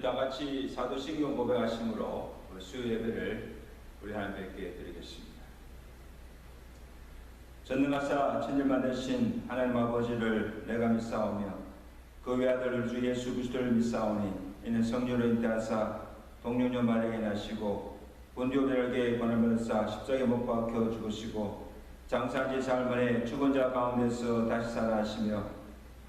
다 같이 사도신경 고백하심으로 수요 예배를 우리 하나님께 드리겠습니다. 전능하사 천일만 되신 하나님 아버지를 내가 믿사오며 그 외아들 주 예수 그리스도를 믿사오니 이는 성령으로 잉태하사 동령녀 마리아에게 나시고 본디오 빌라에게 권을 받으사 십자가에 못 박혀 죽으시고 장사지 사흘 만에 죽은 자 가운데서 다시 살아나시며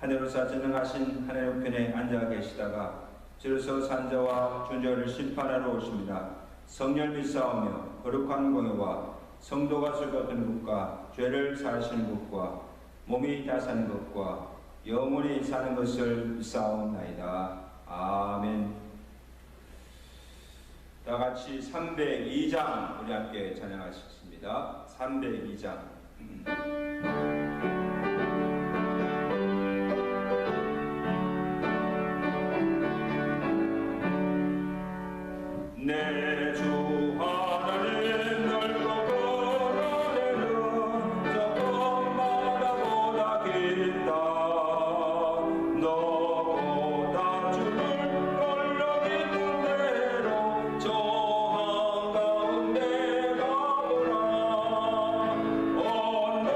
하늘로서 전능하신 하나님 편에 앉아 계시다가 주로서 산자와 존재를 심판하러 오십니다. 성령 믿사오며 거룩한 공예와 성도가 즐거운 것과 죄를 사하시는 것과 몸이 다 사는 것과 영원히 사는 것을 믿사옵나이다. 아멘. 다 같이 302장 우리 함께 찬양하시겠습니다. 302장. 내 주 하나님 넓고 거라내는 저 밤바다보다 깊다. 너보다 주를 걸러 깊은 대로 저 한가운데 가보라.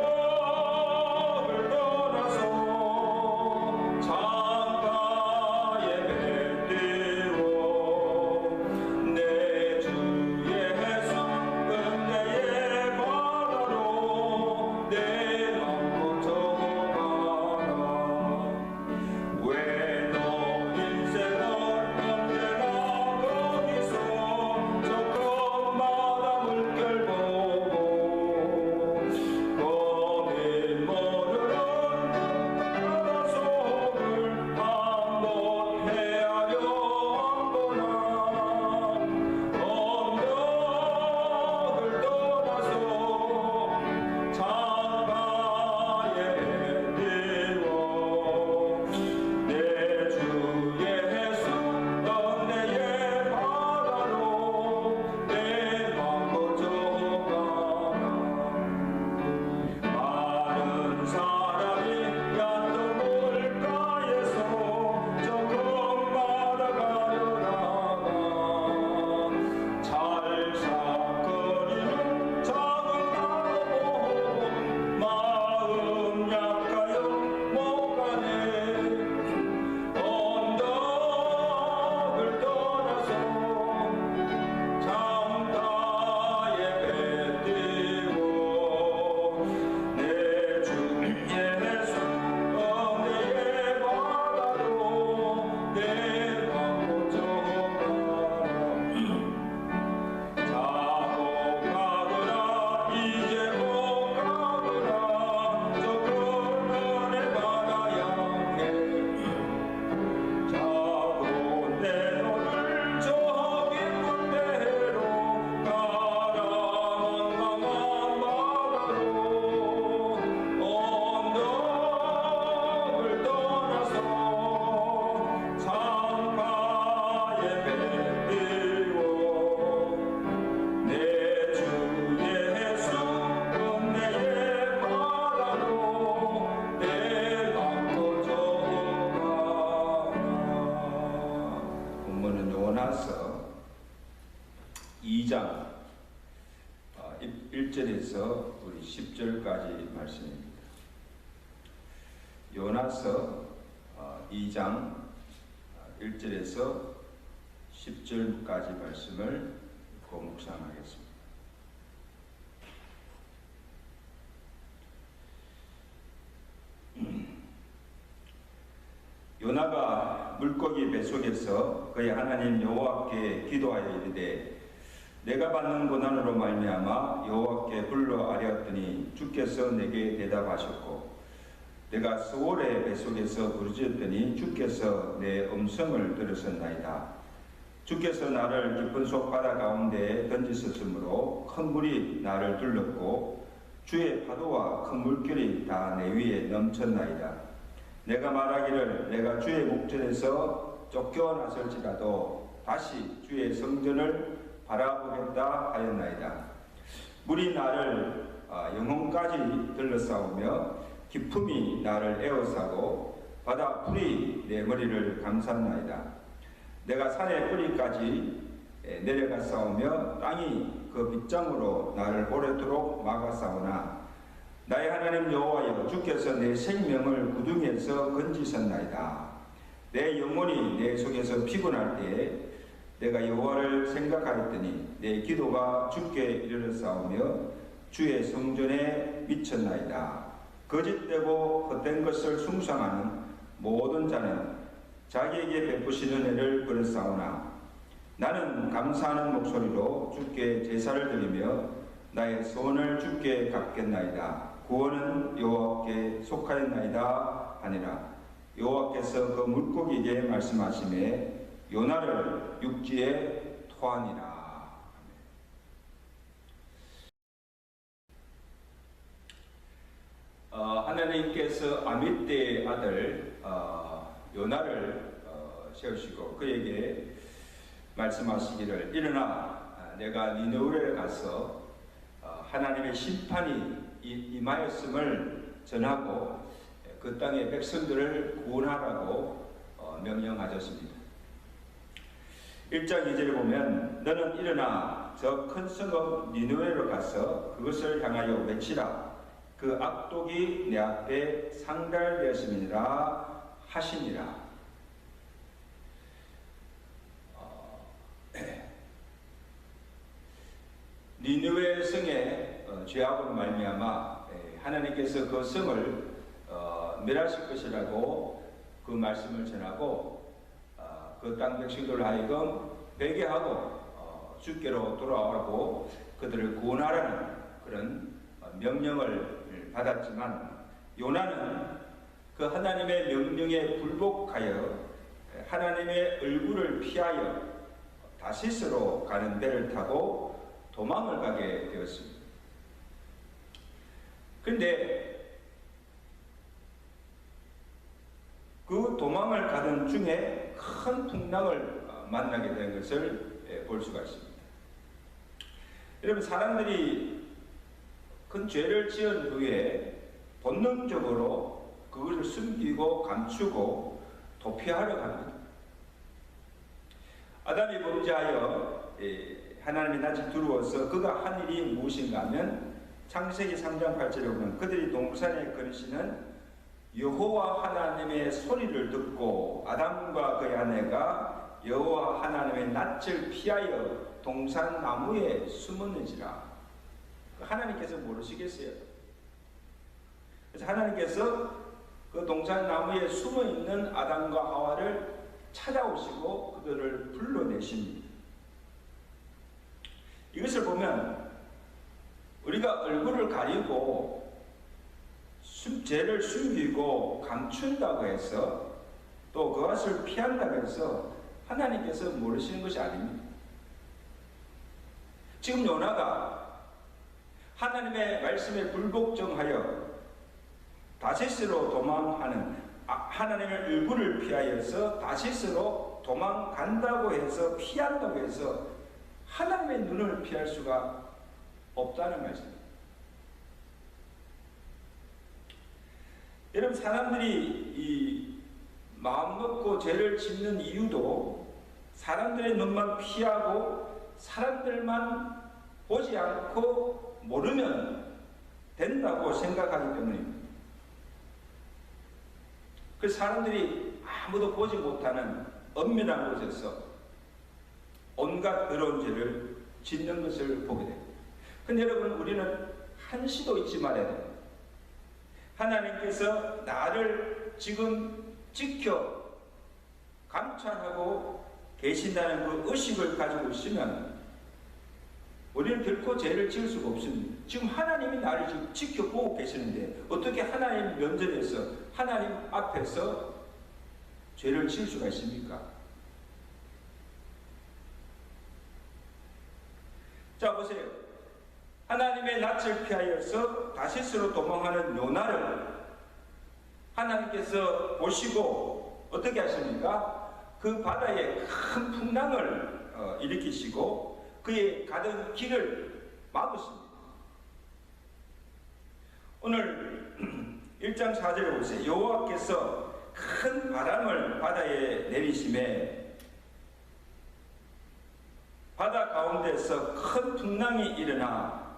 언덕을 떠나서 창가에 뱉으오. 내 주 예수 은혜의 바다로 내 맘 고쳐가라. 왜 너 인생은 언제나 거기서 저 검마다 물결 보고 거미 모르는 바다 속을 한번 헤아려 보나. 언덕을 떠나서 창가에 뱉으오. 내 주 예수 은혜의 바다로 내 맘 고쳐가라. 많은 사람이 얕은 물가에서 저 검마다 가려다가 찰싹거리는 작은 나무 보고 마음 약하여 못 가네. 언덕을 떠나서 창가에 뱉으오. 내 주 예수 은혜의 바다로 내 맘 고쳐가라. 자고 가거라 이제 못 가거라 저 그늘의 바다 향해. 자고 내 너를 저 깊은 데로 가라. 망망한 바다로 언덕을 떠나서 창가에 뱉으오. 내 주 예수 은혜의 바다로 내 맘 고쳐가라. 본문은 요나서 2장 1절에서 우리 10절까지 말씀입니다. 요나서 2장 1절에서 10절까지 말씀을 읽고 묵상하겠습니다. 요나가 물고기 뱃속에서 그의 하나님 여호와께 기도하여 이르되 내가 받는 고난으로 말미암아 여호와께 불러 아뢰었더니 주께서 내게 대답하셨고 내가 스올의 뱃속에서 부르짖었더니 주께서 내 음성을 들으셨나이다. 주께서 나를 깊은 속 바다 가운데에 던지셨으므로 큰 물이 나를 둘렀고 주의 파도와 큰 물결이 다 내 위에 넘쳤나이다. 내가 말하기를 내가 주의 목전에서 쫓겨나설지라도 다시 주의 성전을 바라보겠다 하였나이다. 물이 나를 영혼까지 들러싸우며 깊음이 나를 에워싸고 바다 불이 내 머리를 감쌌나이다. 내가 산의 뿌리까지 내려가 싸우며 땅이 그 빗장으로 나를 오래도록 막아 싸우나 나의 하나님 여호와여 주께서 내 생명을 구덩이에서 건지셨나이다. 내 영혼이 내 속에서 피곤할 때에 내가 여호와를 생각하였더니 내 기도가 주께 이르렀사오며 주의 성전에 미쳤나이다. 거짓되고 헛된 것을 숭상하는 모든 자는 자기에게 베푸시는 은혜를 버렸사오나 나는 감사하는 목소리로 주께 제사를 드리며 나의 소원을 주께 갚겠나이다. 구원은 여호와께 속하였나이다 하니라. 여호와께서 그 물고기에게 말씀하시매 요나를 육지에 토하니라. 하나님께서 아미떼의 아들 요나를 세우시고 그에게 말씀하시기를 일어나 내가 니느웨에 가서 하나님의 심판이 임하였음을 전하고 그 땅의 백성들을 구원하라고 명령하셨습니다. 1장 2절에 보면 너는 일어나 저 큰 성읍 니느웨로 가서 그것을 향하여 외치라. 그 악독이 내 앞에 상달되었음이니라 하시니라. 니느웨 성의 죄악으로 말미암아 하나님께서 그 성을 멸하실 것이라고 그 말씀을 전하고 그 땅 백성들을 하여금 회개하고 주께로 돌아오라고 그들을 구원하라는 그런 명령을 받았지만 요나는 그 하나님의 명령에 불복하여 하나님의 얼굴을 피하여 다시스로 가는 배를 타고 도망을 가게 되었습니다. 그런데 그 도망을 가던 중에 큰 풍랑을 만나게 된 것을 볼 수가 있습니다. 여러분, 사람들이 큰 죄를 지은 후에 본능적으로 그것을 숨기고 감추고 도피하려고 합니다. 아담이 범죄하여 하나님의 낯이 두려워서 그가 한 일이 무엇인가 하면 창세기 3장 8절에 보면 그들이 동산에 거니시는 여호와 하나님의 소리를 듣고 아담과 그의 아내가 여호와 하나님의 낯을 피하여 동산 나무에 숨었는지라. 하나님께서 모르시겠어요? 그래서 하나님께서 그 동산 나무에 숨어 있는 아담과 하와를 찾아오시고 그들을 불러내십니다. 이것을 보면 우리가 얼굴을 가리고 죄를 숨기고 감춘다고 해서 또 그것을 피한다고 해서 하나님께서 모르시는 것이 아닙니다. 지금 요나가 하나님의 말씀에 불복종하여 다시스로 도망하는 하나님의 얼굴을 피하여서 다시스로 도망간다고 해서 피한다고 해서 하나님의 눈을 피할 수가 없다는 말씀입니다. 여러분, 사람들이 이 마음 먹고 죄를 짓는 이유도 사람들의 눈만 피하고 사람들만 보지 않고 모르면 된다고 생각하기 때문입니다. 그 사람들이 아무도 보지 못하는 엄밀한 곳에서 온갖 더러운 죄를 짓는 것을 보게 됩니다. 근데 여러분, 우리는 한시도 잊지 말아야 됩니다. 하나님께서 나를 지금 지켜 감찰하고 계신다는 그 의식을 가지고 있으면 우리는 결코 죄를 지을 수가 없습니다. 지금 하나님이 나를 지금 지켜보고 계시는데 어떻게 하나님 면전에서 하나님 앞에서 죄를 지을 수가 있습니까? 자, 보세요. 하나님의 낯을 피하여서 다시스로 도망하는 요나를 하나님께서 보시고 어떻게 하십니까? 그 바다에 큰 풍랑을 일으키시고 그의 가던 길을 막으십니다. 오늘 1장 4절에 보세요. 여호와께서 큰 바람을 바다에 내리심에 가운데서 큰 풍랑이 일어나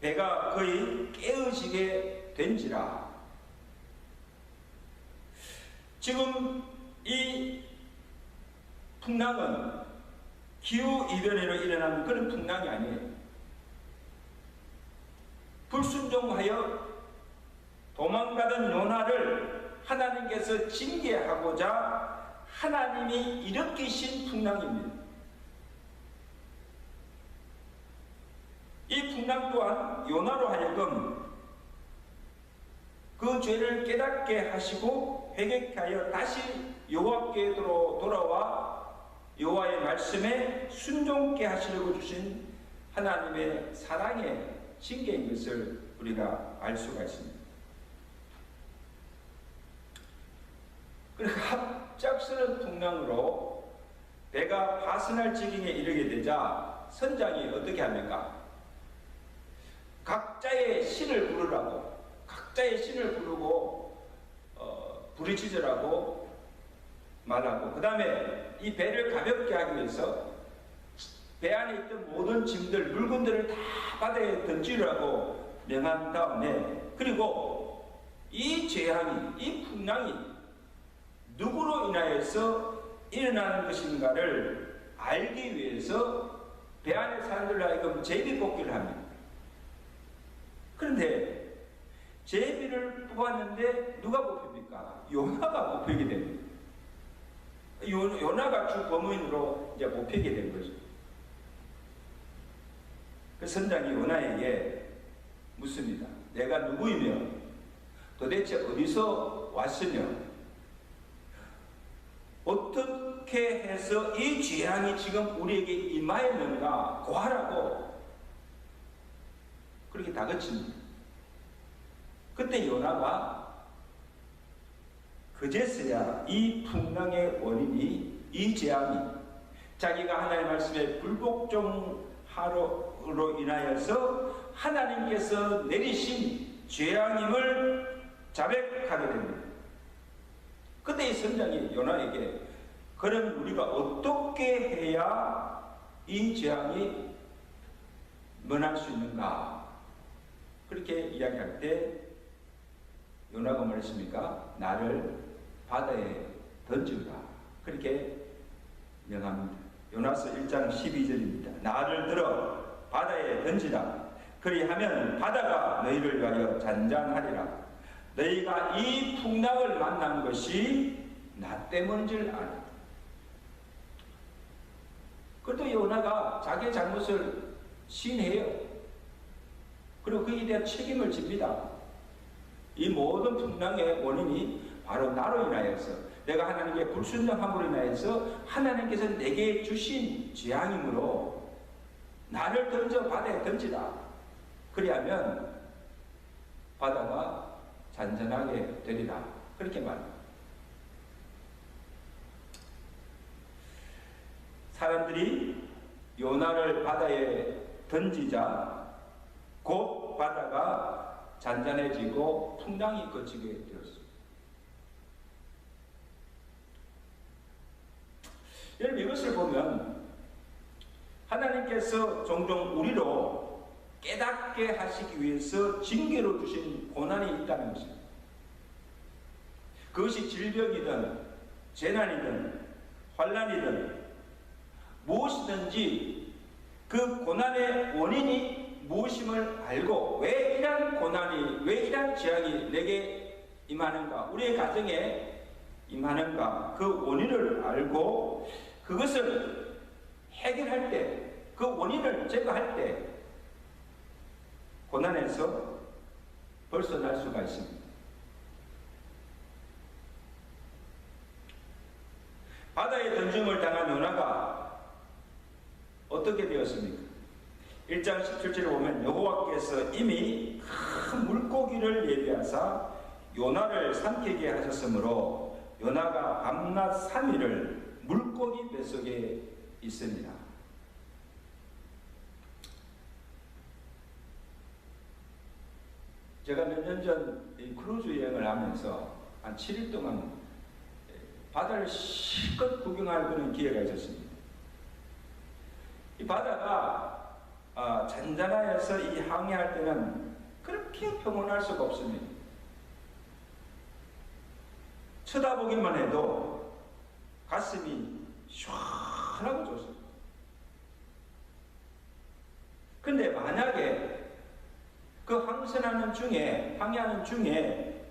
배가 거의 깨어지게 된지라. 지금 이 풍랑은 기후이변으로 일어나는 그런 풍랑이 아니에요. 불순종하여 도망가던 요나를 하나님께서 징계하고자 하나님이 일으키신 풍랑입니다. 이 풍랑 또한 요나로 하여금 그 죄를 깨닫게 하시고 회개하여 다시 여호와께로 돌아와 여호와의 말씀에 순종케 하시려고 주신 하나님의 사랑의 징계인 것을 우리가 알 수가 있습니다. 그리고 갑작스런 풍랑으로 배가 파선할 지경에 이르게 되자 선장이 어떻게 합니까? 각자의 신을 부르라고, 각자의 신을 부르고 부르짖으라고 말하고, 그 다음에 이 배를 가볍게 하기 위해서 배 안에 있던 모든 짐들, 물건들을 다 바다에 던지라고 명한 다음에, 그리고 이 재앙이, 이 풍랑이 누구로 인하여서 일어나는 것인가를 알기 위해서 배 안에 사람들로 하여금 제비뽑기를 합니다. 그런데 제비를 뽑았는데 누가 뽑힙니까? 요나가 뽑히게 됩니다. 요나가 주 범인으로 이제 뽑히게 된 거죠. 그 선장이 요나에게 묻습니다. 내가 누구이며 도대체 어디서 왔으며 어떻게 해서 이 재앙이 지금 우리에게 임하였는가 고하라고 그렇게 다그칩니다. 그때 요나가 그제서야 이 풍랑의 원인이, 이 재앙이 자기가 하나님의 말씀에 불복종하로 인하여서 하나님께서 내리신 재앙임을 자백하게 됩니다. 그때 이 선장이 요나에게 그럼 우리가 어떻게 해야 이 재앙이 면할 수 있는가? 그렇게 이야기할 때 요나가 말했습니까? 나를 바다에 던지라. 그렇게 명합니다. 요나서 1장 12절입니다. 나를 들어 바다에 던지라. 그리하면 바다가 너희를 위하여 잔잔하리라. 너희가 이 풍랑을 만난 것이 나 때문인 줄 아라. 그래도 요나가 자기의 잘못을 시인해요. 그리고 그에 대한 책임을 집니다. 이 모든 풍랑의 원인이 바로 나로 인하여서, 내가 하나님께 불순종함으로 인하여서 하나님께서 내게 주신 재앙이므로 나를 던져 바다에 던지라. 그리하면 바다가 잔잔하게 되리라. 그렇게 말합니다. 사람들이 요나를 바다에 던지자 곧 바다가 잔잔해지고 풍랑이 그치게 되었습니다. 여러분, 이것을 보면 하나님께서 종종 우리로 깨닫게 하시기 위해서 징계로 주신 고난이 있다는 것입니다. 그것이 질병이든 재난이든 환난이든 무엇이든지 그 고난의 원인이 무엇임을 알고, 왜 이런 고난이, 왜 이런 재앙이 내게 임하는가, 우리의 가정에 임하는가, 그 원인을 알고 그것을 해결할 때, 그 원인을 제거할 때 고난에서 벗어날 수가 있습니다. 바다에 던짐을 당한 요나가 어떻게 되었습니까? 1장 17절에 보면 여호와께서 이미 큰 물고기를 예비하사 요나를 삼키게 하셨으므로 요나가 밤낮 3일을 물고기 뱃속에 있습니다. 제가 몇 년 전 크루즈 여행을 하면서 한 7일 동안 바다를 실컷 구경할 그런 기회가 있었습니다. 이 바다가 잔잔하여서 이 항해할 때는 그렇게 평온할 수가 없습니다. 쳐다보기만 해도 가슴이 시원하고 좋습니다. 근데 만약에 그 항해하는 중에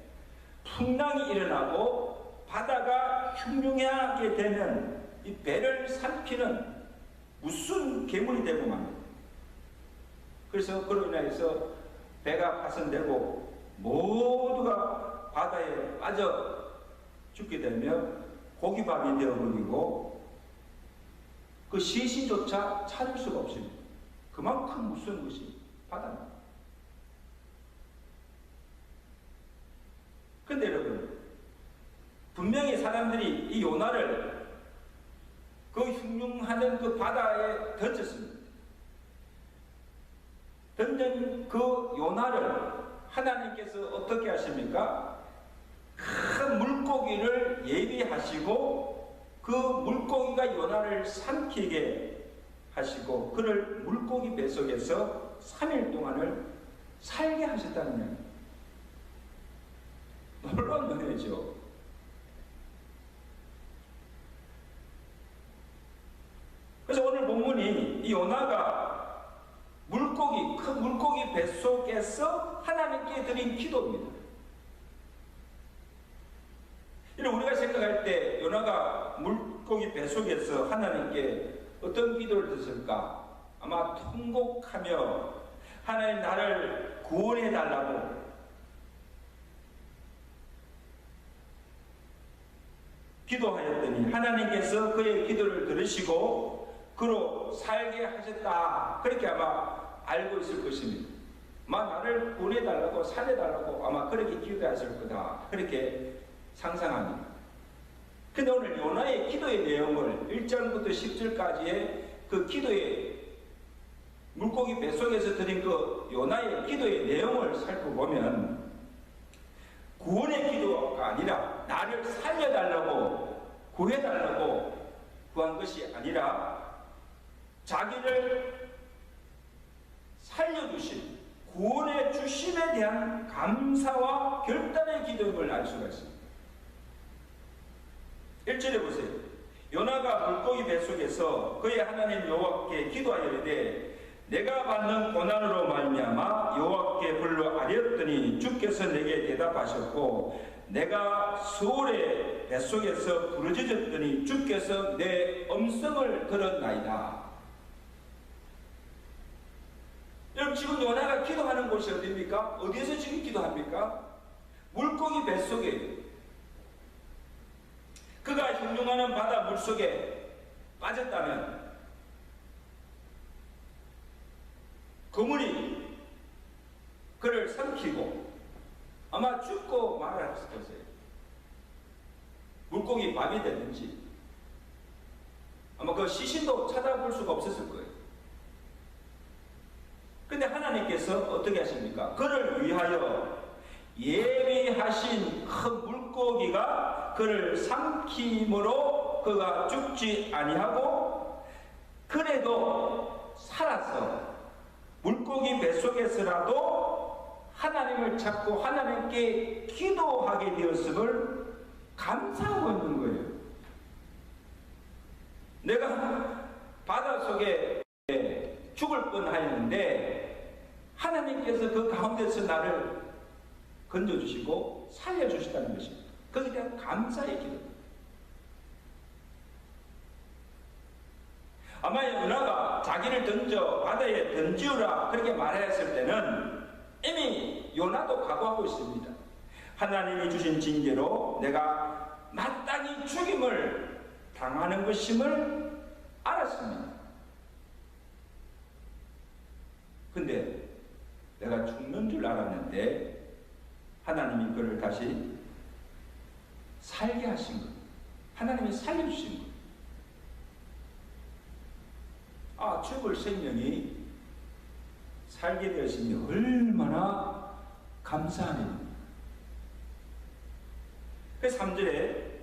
풍랑이 일어나고 바다가 흉흉하게 되면 이 배를 삼키는 무슨 괴물이 되고 맙니다. 그래서 그로 인해서 배가 파손되고 모두가 바다에 빠져 죽게 되면 고기밥이 되어버리고 그 시신조차 찾을 수가 없습니다. 그만큼 무서운 것이 바다입니다. 근데 여러분, 분명히 사람들이 이 요나를 그 흉흉하는 그 바다에 던졌습니다. 던진 그 요나를 하나님께서 어떻게 하십니까? 큰 물고기를 예비하시고 그 물고기가 요나를 삼키게 하시고 그를 물고기 뱃속에서 3일 동안을 살게 하셨다는 이야기입니다. 놀라운 은혜죠. 그래서 오늘 본문이 이 요나가 큰 물고기 뱃속에서 하나님께 드린 기도입니다. 이런 우리가 생각할 때 요나가 물고기 뱃속에서 하나님께 어떤 기도를 드렸을까? 아마 통곡하며 하나님 나를 구원해 달라고 기도하였더니 하나님께서 그의 기도를 들으시고 그로 살게 하셨다. 그렇게 아마 알고 있을 것입니다. 아마 나를 구원해 달라고 살려 달라고 아마 그렇게 기도하실 거다. 그렇게 상상합니다. 근데 오늘 요나의 기도의 내용을 1절부터 10절까지의 그 기도의 물고기 뱃속에서 드린 그 요나의 기도의 내용을 살펴보면 구원의 기도가 아니라 나를 살려달라고 구해달라고 구한 것이 아니라 자기를 살려주신 구원해 주심에 대한 감사와 결단의 기도임을 알 수가 있습니다. 1절에 보세요. 요나가 물고기 뱃속에서 그의 하나님 여호와께 기도하여이르되 내가 받는 고난으로 말미암아 여호와께 불러 아뢰었더니 주께서 내게 대답하셨고 내가 수월의 뱃속에서 부르짖었더니 주께서 내 음성을 들었나이다. 여러분 지금 요나가 기도하는 곳이 어디입니까? 어디에서 지금 기도합니까? 물고기 뱃속에 그가 흉흉하는 바다 물속에 빠졌다면 그물이 그를 삼키고 아마 죽고 말았을 것이에요. 물고기 밥이 됐는지 아마 그 시신도 찾아볼 수가 없었을 거예요. 근데 하나님께서 어떻게 하십니까? 그를 위하여 예비하신 큰 물고기가 그를 삼킴으로 그가 죽지 아니하고 그래도 살아서 물고기 뱃속에서라도 하나님을 찾고 하나님께 기도하게 되었음을 감사하고 있는 거예요. 내가 바닷속에 죽을 뻔하였는데 하나님께서 그 가운데서 나를 건져주시고 살려주시다는 것입니다. 거기에 대한 감사의 기도입니다. 아마 요나가 자기를 던져 바다에 던지우라 그렇게 말했을 때는 이미 요나도 각오하고 있습니다. 하나님이 주신 징계로 내가 마땅히 죽임을 당하는 것임을 알았습니다. 근데 내가 죽는 줄 알았는데 하나님이 그를 다시 살게 하신 것, 하나님이 살려주신 것. 죽을 생명이 살게 되었으니 얼마나 감사한 일입니다. 그 3절에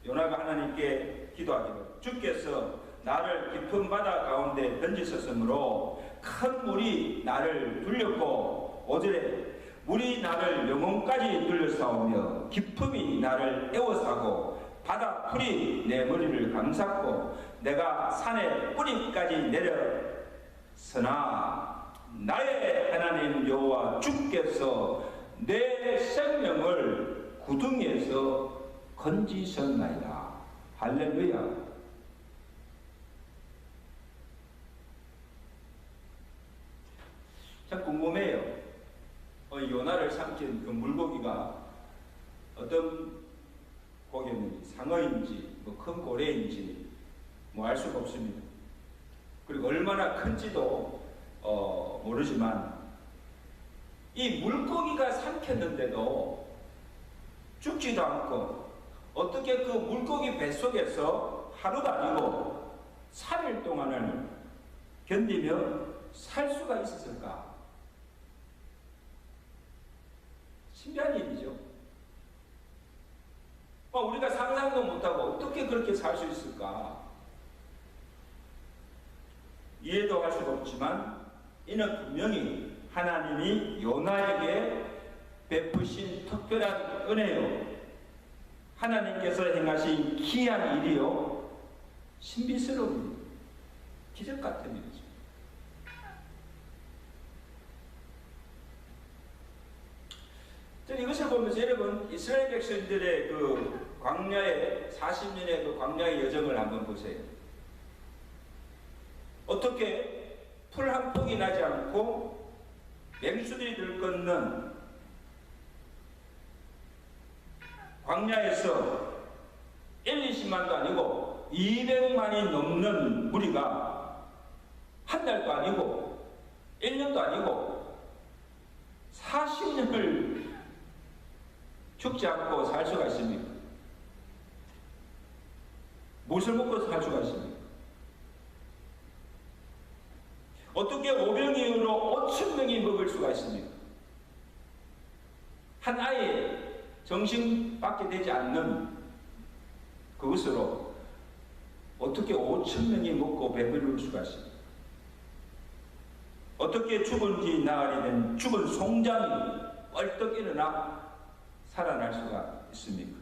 요나가 하나님께 기도하기로 주께서 나를 깊은 바다 가운데 던지셨으므로 큰 물이 나를 둘렸고 5절에 물이 나를 영혼까지 둘러싸우며 깊음이 나를 에워싸고 바다 풀이 내 머리를 감쌌고 내가 산의 뿌리까지 내려서나 나의 하나님 여호와 주께서 내 생명을 구덩이에서 건지셨나이다. 할렐루야. 참 궁금해요. 요나를 삼킨 그 물고기가 어떤 고기였는지, 상어인지, 큰 고래인지 알 수가 없습니다. 그리고 얼마나 큰지도 모르지만 이 물고기가 삼켰는데도 죽지도 않고 어떻게 그 물고기 뱃속에서 하루가 아니고 3일 동안을 견디며 살 수가 있었을까? 신기한 일이죠. 우리가 상상도 못하고 어떻게 그렇게 살 수 있을까? 이해도 할 수가 없지만 이는 분명히 하나님이 요나에게 베푸신 특별한 은혜요, 하나님께서 행하신 기이한 일이요, 신비스러운 기적 같은 일이죠. 저는 이것을 보면서 여러분 이스라엘 백성들의 그 광야의 40년의 그 광야의 여정을 한번 보세요. 어떻게 풀 한 폭이 나지 않고 맹수들이 들끓는 광야에서 1, 20만도 아니고 200만이 넘는 무리가 한 달도 아니고 1년도 아니고 40년을 죽지 않고 살 수가 있습니까? 무엇을 먹고 살 수가 있습니까? 어떻게 오병이어로 5,000명이 먹을 수가 있습니까? 한 아이의 정신밖에 되지 않는 그것으로 어떻게 5,000명이 먹고 배부를 수가 있습니까? 어떻게 죽은 지 나흘이 된 죽은 송장이 벌떡 일어나 살아날 수가 있습니까?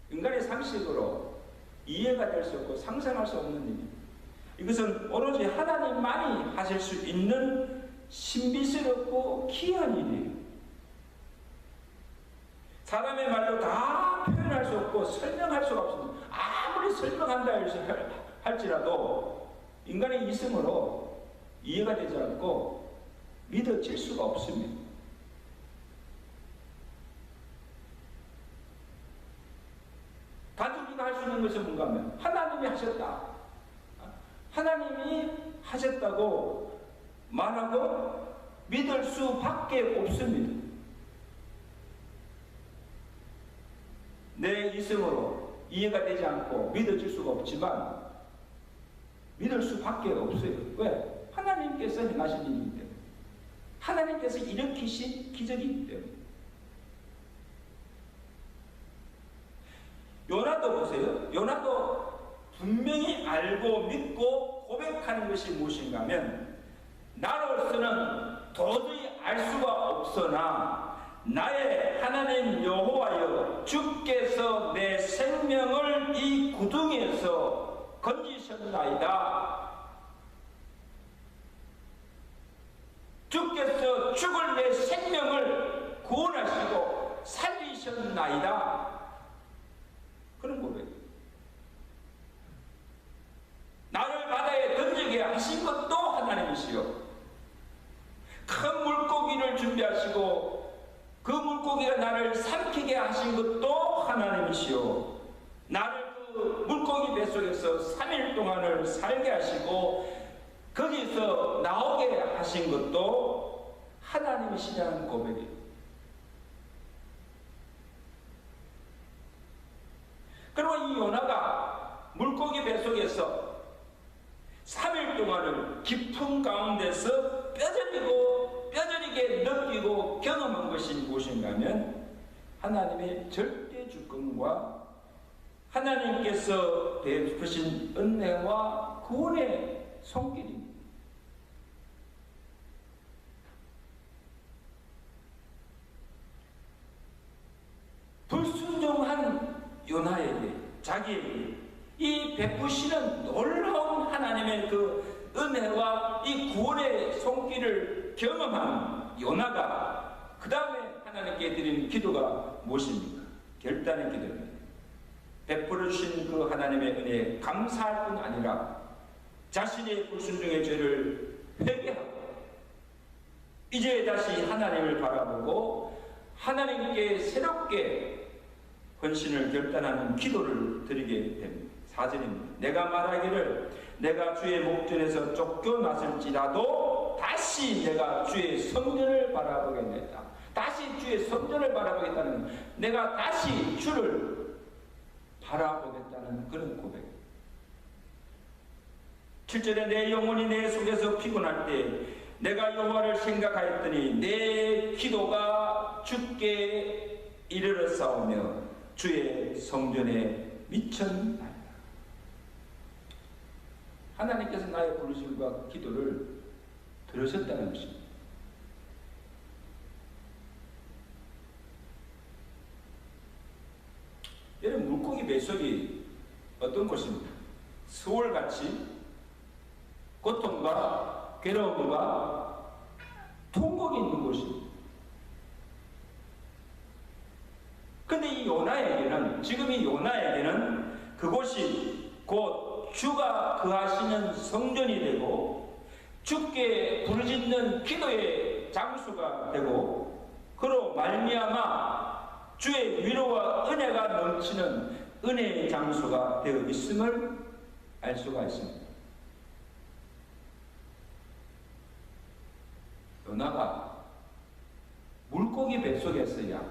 인간의 상식으로 이해가 될 수 없고 상상할 수 없는 일입니다. 이것은 오로지 하나님만이 하실 수 있는 신비스럽고 기이한 일이에요. 사람의 말로 다 표현할 수 없고 설명할 수가 없습니다. 아무리 설명한다 할지라도 인간의 이성으로 이해가 되지 않고 믿어질 수가 없습니다. 단지 우리가 할 수 있는 것은 뭔가 하면 하나님이 하셨다. 하나님이 하셨다고 말하고 믿을 수밖에 없습니다. 내 이성으로 이해가 되지 않고 믿어질 수가 없지만 믿을 수밖에 없어요. 왜? 하나님께서 행하신 일이기 때문에, 하나님께서 일으키신 기적이기 때문에. 요나도 보세요. 요나도 분명히 알고 믿고 고백하는 것이 무엇인가 하면, 나로서는 도저히 알 수가 없으나 나의 하나님 여호와여 주께서 내 생명을 이 구덩이에서 건지셨나이다. 주께서 죽을 내 생명을 구원하시고 살리셨나이다. 그런 고백이에요. 나를 바다에 던지게 하신 것도 하나님이시요, 큰 물고기를 준비하시고 그 물고기가 나를 삼키게 하신 것도 하나님이시요, 나를 그 물고기 뱃속에서 3일 동안을 살게 하시고 거기서 나오게 하신 것도 하나님이시라는 고백이에요. 그리고 이 요나가 물고기 뱃속에서 3일 동안을 깊은 가운데서 뼈저리게 느끼고 경험한 것이 무엇인가 하면 하나님의 절대 주권과 하나님께서 베푸신 은혜와 구원의 손길입니다. 불순종한 요나에게, 자기에게 이 베푸시는 놀라운 하나님의 그 은혜와 이 구원의 손길을 경험한 요나가 그 다음에 하나님께 드리는 기도가 무엇입니까? 결단의 기도입니다. 베풀어 주신 그 하나님의 은혜에 감사할 뿐 아니라 자신의 불순종의 죄를 회개하고 이제 다시 하나님을 바라보고 하나님께 새롭게 헌신을 결단하는 기도를 드리게 됩니다. 4절입니다. 내가 말하기를 내가 주의 목전에서 쫓겨났을지라도 다시 내가 주의 성전을 바라보겠다. 다시 주의 성전을 바라보겠다는 것. 내가 다시 주를 바라보겠다는 그런 고백. 7절에 내 영혼이 내 속에서 피곤할 때 내가 여호와를 생각하였더니 내 기도가 주께 이르러 싸우며 주의 성전에 미쳤나이다. 하나님께서 나의 부르심과 기도를 들으셨다는 것입니다. 여러분, 물고기 뱃속이 어떤 곳입니까? 서울같이 고통과 괴로움과 통곡이 있는 곳입니다. 근데 이 요나에게는, 지금 이 요나에게는 그곳이 곧 주가 거하시는 성전이 되고 주께 부르짖는 기도의 장수가 되고 그로 말미암아 주의 위로와 은혜가 넘치는 은혜의 장수가 되어 있음을 알 수가 있습니다. 요나가 물고기 뱃속에서야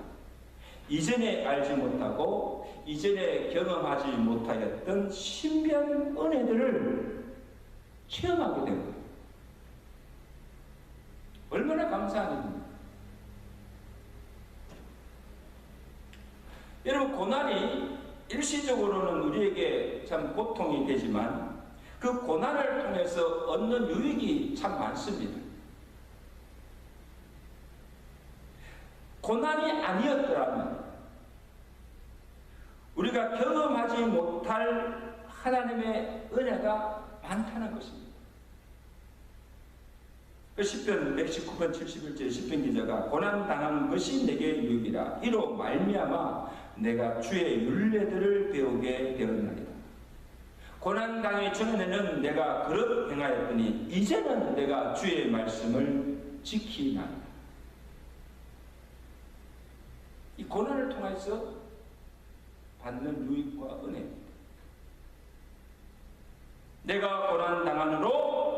이전에 알지 못하고 이전에 경험하지 못하였던 신비한 은혜들을 체험하게 된 거예요. 얼마나 감사한 일입니까? 여러분, 고난이 일시적으로는 우리에게 참 고통이 되지만 그 고난을 통해서 얻는 유익이 참 많습니다. 고난이 아니었더라면 우리가 경험하지 못할 하나님의 은혜가 많다는 것입니다. 시편 119편 71절 시편 기자가 고난당한 것이 내게 유익이라 이로 말미암아 내가 주의 율례들을 배우게 되었나이다. 고난당의 전에는 내가 그릇 행하였더니 이제는 내가 주의 말씀을 지키나이다. 이 고난을 통해서 받는 유익과 은혜입니다. 내가 고난당한으로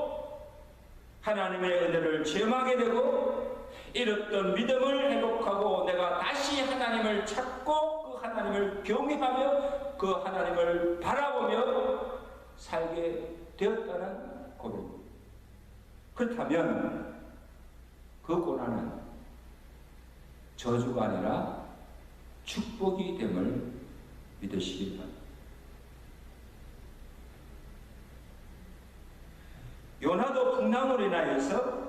하나님의 은혜를 체험하게 되고 잃었던 믿음을 회복하고 내가 다시 하나님을 찾고 그 하나님을 경외하며 그 하나님을 바라보며 살게 되었다는 고백입니다. 그렇다면 그 고난은 저주가 아니라 축복이 됨을 믿으시기 바랍니다. 요나도 풍랑으로 인하여서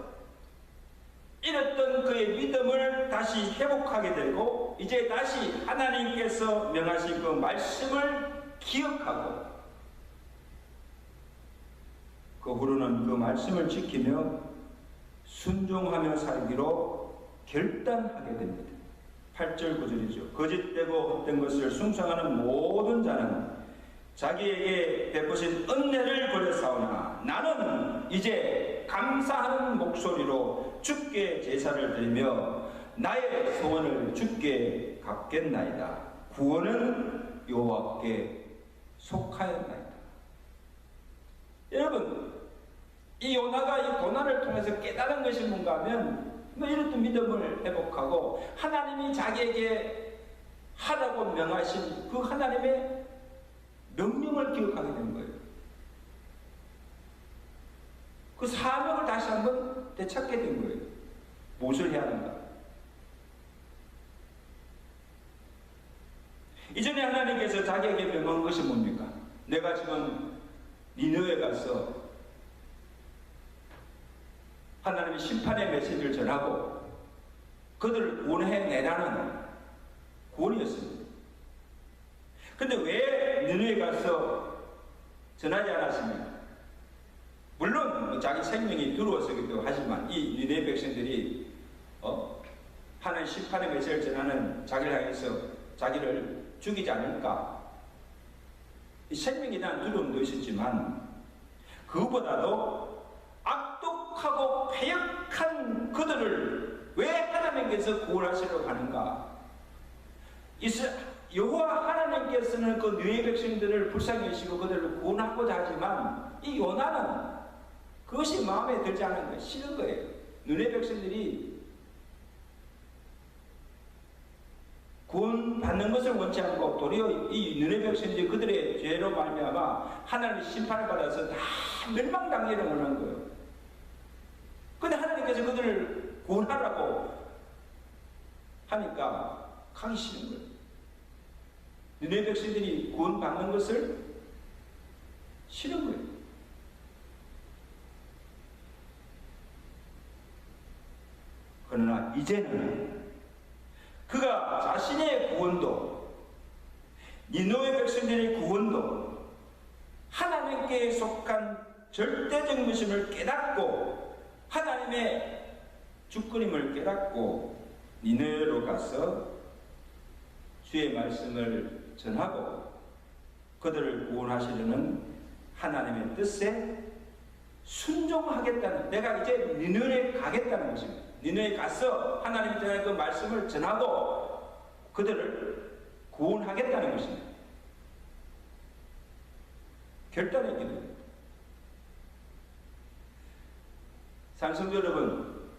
잃었던 그의 믿음을 다시 회복하게 되고 이제 다시 하나님께서 명하신 그 말씀을 기억하고 그 후로는 그 말씀을 지키며 순종하며 살기로 결단하게 됩니다. 8절 9절이죠. 거짓되고 헛된 것을 숭상하는 모든 자는 자기에게 베푸신 은혜를 버려사오나 나는 이제 감사하는 목소리로 주께 제사를 드리며 나의 소원을 주께 갚겠나이다. 구원은 여호와께 속하였나이다. 여러분, 이 요나가 이 고난을 통해서 깨달은 것이 뭔가 하면 이렇듯 믿음을 회복하고 하나님이 자기에게 하라고 명하신 그 하나님의 명령을 기억하게 된 거예요. 그 사명을 다시 한번 되찾게 된 거예요. 무엇을 해야 하는가? 이전에 하나님께서 하나님께서 자기에게 명한 것이 뭡니까? 내가 지금 니느웨에 가서 하나님의 심판의 메시지를 전하고 그들을 구원해내라는 구원이었습니다. 근데 왜 니느웨에 가서 전하지 않았습니까? 물론 자기 생명이 두려워서기도 하지만 이 니느웨 백성들이 하나님 심판의 메시지를 전하는 자기를 향해서 자기를 죽이지 않을까, 이 생명에 대한 두려움도 있었지만 그것보다도 악독하고 패역한 그들을 왜 하나님께서 구원하시려고 하는가? 여호와 하나님께서는 그 니느웨 백성들을 불쌍히 여기시고 그들을 구원하고자 하지만 이 요나는 그것이 마음에 들지 않은 거예요. 싫은 거예요. 니느웨 백성들이 구원받는 것을 원치 않고 도리어 이 니느웨 백성들이 그들의 죄로 말미암아 하나님의 심판을 받아서 다 멸망당기를 원한 거예요. 근데 하나님께서 그들을 구원하라고 하니까 가기 싫은 거예요. 니느웨 백성들이 구원받는 것을 싫은 거예요. 그러나 이제는 그가 자신의 구원도, 니느웨 백성들의 구원도 하나님께 속한 절대적 것임을 깨닫고 하나님의 주권임을 깨닫고 니느웨로 가서 주의 말씀을 전하고 그들을 구원하시려는 하나님의 뜻에 순종하겠다는, 내가 이제 니느웨에 가겠다는 것입니다. 니느웨에 가서 하나님이 전하는 그 말씀을 전하고 그들을 구원하겠다는 것입니다. 결단의 기도입니다. 산성도 여러분,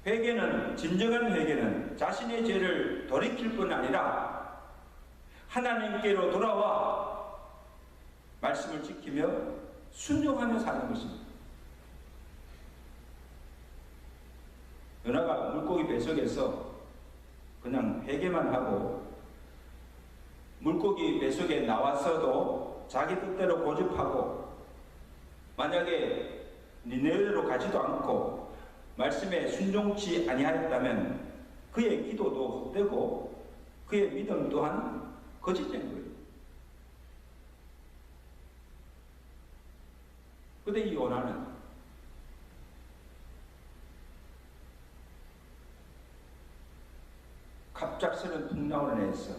회개는, 진정한 회개는 자신의 죄를 돌이킬 뿐 아니라 하나님께로 돌아와 말씀을 지키며 순종하며 사는 것입니다. 요나가 물고기 뱃속에서 그냥 회개만 하고 물고기 뱃속에 나왔어도 자기 뜻대로 고집하고 만약에 니느웨로 가지도 않고 말씀에 순종치 아니하였다면 그의 기도도 헛되고 그의 믿음 또한 거짓된 거예요. 그런데 이 요나는 갑작스런 풍랑으로 인해서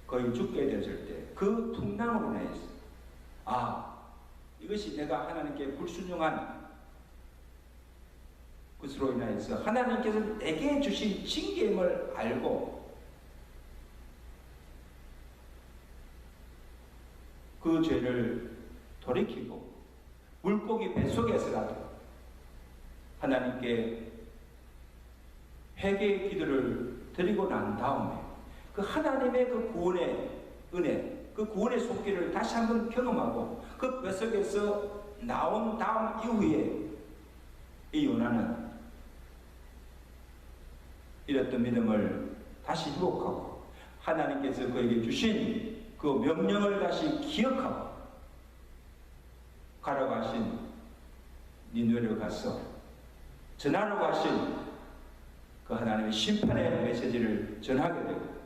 거의 죽게 되었을 때 그 풍랑으로 인해서 이것이 내가 하나님께 불순종한 것으로 인하여서 하나님께서 내게 주신 징계임을 알고 그 죄를 돌이키고 물고기 뱃속에서라도 하나님께 회개의 기도를 드리고 난 다음에 그 하나님의 그 구원의 은혜, 그 구원의 손길을 다시 한번 경험하고 그 뱃속에서 나온 다음 이후에 이 요나는 잃었던 믿음을 다시 회복하고 하나님께서 그에게 주신 그 명령을 다시 기억하고 가라고 하신 니느웨로 가서 전하러 가신 그 하나님의 심판의 메시지를 전하게 되고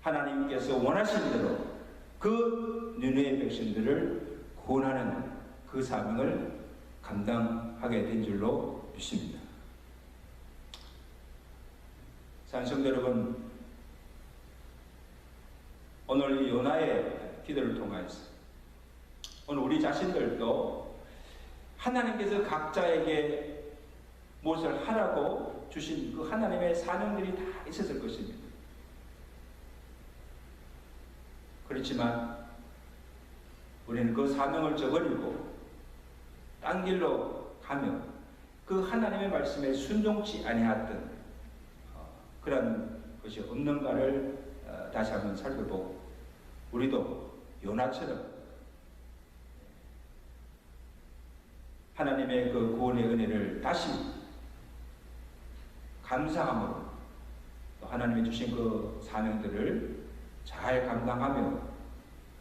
하나님께서 원하신 대로 그 니느웨 백성들을 구원하는 그 사명을 감당하게 된 줄로 믿습니다. 산성도 여러분, 오늘 이 요나의 기도를 통하여서 오늘 우리 자신들도 하나님께서 각자에게 무엇을 하라고 주신 그 하나님의 사명들이 다 있었을 것입니다. 그렇지만 우리는 그 사명을 저버리고 딴 길로 가며 그 하나님의 말씀에 순종치 아니하였던 그런 것이 없는가를 다시 한번 살펴보고 우리도 요나처럼 하나님의 그 구원의 은혜를 다시 감사함으로 또 하나님이 주신 그 사명들을 잘 감당하며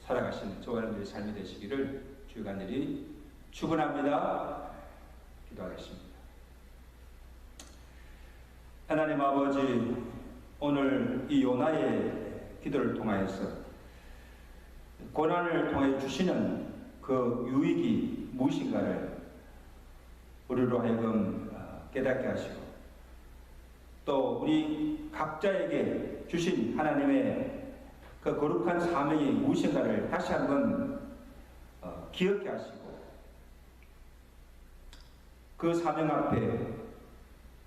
살아가시는 저와 여러분들의 삶이 되시기를 주의 간절히 축원합니다. 기도하겠습니다. 하나님 아버지, 오늘 이 요나의 기도를 통하여서 고난을 통해 주시는 그 유익이 무엇인가를 우리로 하여금 깨닫게 하시고, 또 우리 각자에게 주신 하나님의 그 거룩한 사명이 무엇인가를 다시 한번 기억해 하시고, 그 사명 앞에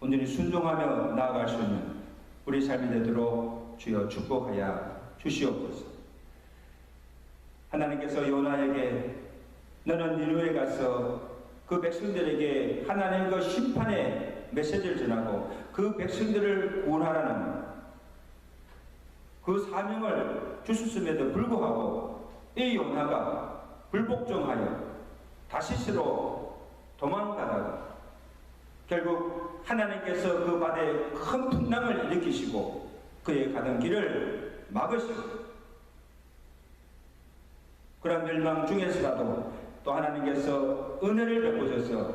온전히 순종하며 나아갈 수 있는 우리 삶이 되도록 주여 축복하여 주시옵소서. 하나님께서 요나에게 너는 니느웨에 가서 그 백성들에게 하나님의 그 심판의 메시지를 전하고 그 백성들을 구원하라는 그 사명을 주셨음에도 불구하고 이 요나가 불복종하여 다시스로 도망가다가 결국 하나님께서 그 바다에 큰 풍랑을 일으키시고 그의 가던 길을 막으시고, 그런 멸망 중에서라도 또 하나님께서 은혜를 베푸셔서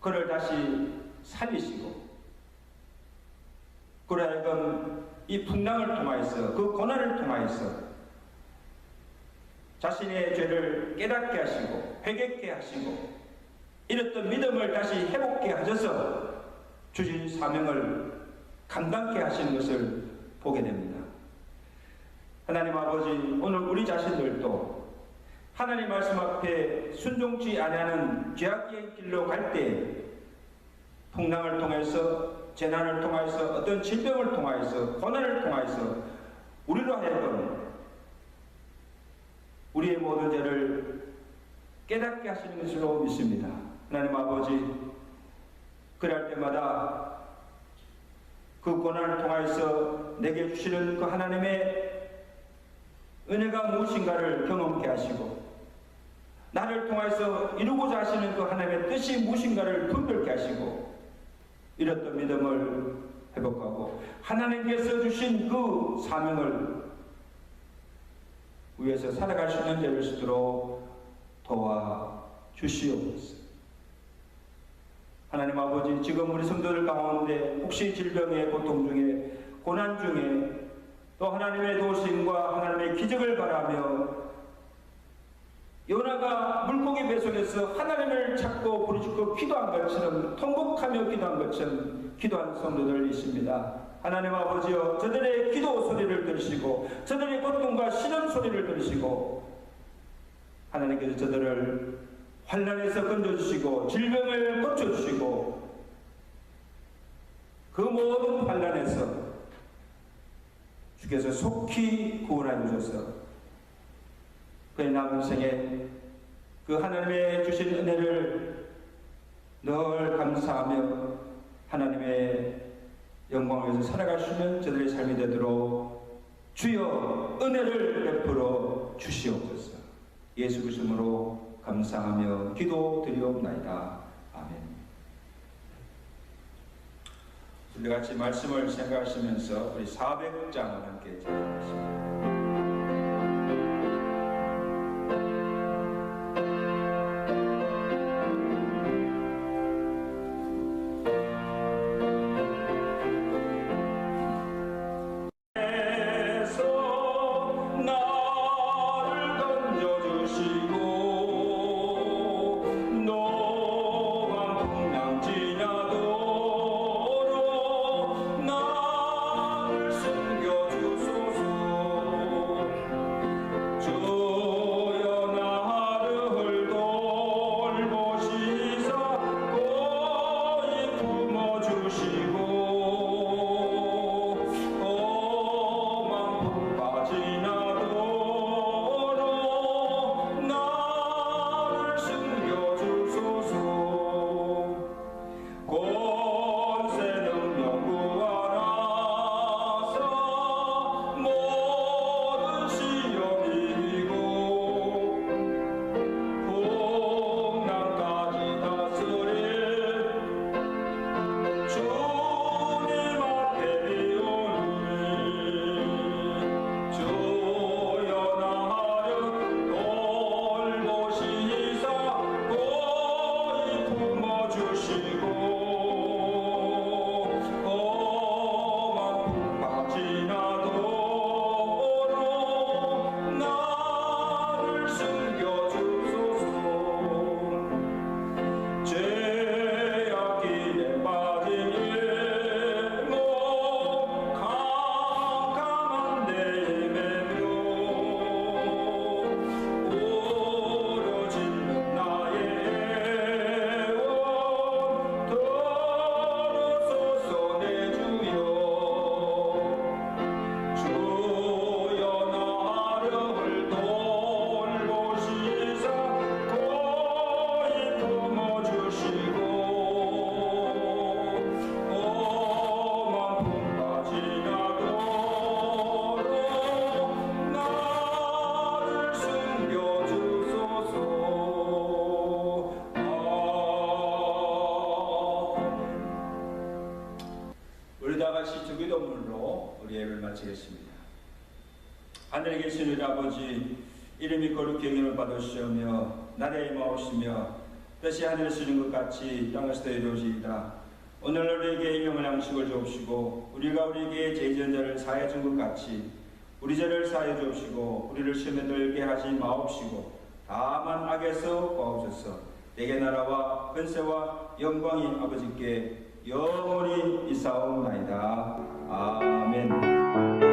그를 다시 살리시고, 그로 하여금 이 풍랑을 통하여서 그 고난을 통하여서 자신의 죄를 깨닫게 하시고 회개케 하시고 이랬던 믿음을 다시 회복케 하셔서 주신 사명을 감당케 하시는 것을 보게 됩니다. 하나님 아버지, 오늘 우리 자신들도 하나님 말씀 앞에 순종치 아니하는 죄악의 길로 갈 때 풍랑을 통해서, 재난을 통해서, 어떤 질병을 통해서, 고난을 통해서 우리로 하여금 우리의 모든 죄를 깨닫게 하시는 것으로 믿습니다. 하나님 아버지, 그럴 때마다 그 고난을 통해서 내게 주시는 그 하나님의 은혜가 무엇인가를 경험케 하시고, 나를 통해서 이루고자 하시는 그 하나님의 뜻이 무엇인가를 분별케 하시고, 이랬던 믿음을 회복하고 하나님께서 주신 그 사명을 위해서 살아갈 수 있는 자를 수도록 도와주시옵소서. 하나님 아버지, 지금 우리 성도들 가운데 혹시 질병의 고통 중에, 고난 중에 또 하나님의 도우심과 하나님의 기적을 바라며 요나가 물고기 뱃속에서 하나님을 찾고 부르짖고 기도한 것처럼, 통곡하며 기도한 것처럼 기도한 성도들 있습니다. 하나님 아버지여, 저들의 기도 소리를 들으시고 저들의 고통과 시련 소리를 들으시고 하나님께서 저들을 환난에서 건져주시고 질병을 고쳐주시고 그 모든 환난에서 주께서 속히 구원해 주셔서 그의 남은 생에 그 하나님의 주신 은혜를 늘 감사하며 하나님의 영광을 위해서 살아갈 수 있는 저들의 삶이 되도록 주여 은혜를 베풀어 주시옵소서. 예수 그리스도로 감사하며 기도드리옵나이다. 아멘. 우리 같이 말씀을 생각하시면서 우리 400장을 함께 찬양하겠습니다. 숨겨주소서. 마치겠습니다. 하늘에 계신 우리 아버지, 이름이 거룩히 여김을 받으시오며 나라의 임하옵시며 뜻이 하늘에서 이룬 것 같이 땅에서도 이루어지이다. 오늘 우리에게 일용할 양식을 주옵시고 우리가 우리에게 죄 지은 자를 사하여 준 것 같이 우리 죄를 사하여 주옵시고 우리를 시험에 들게 하지 마옵시고 다만 악에서 구하옵소서. 내게 나라와 권세와 영광이 아버지께 영원히 있사옵나이다. 아멘.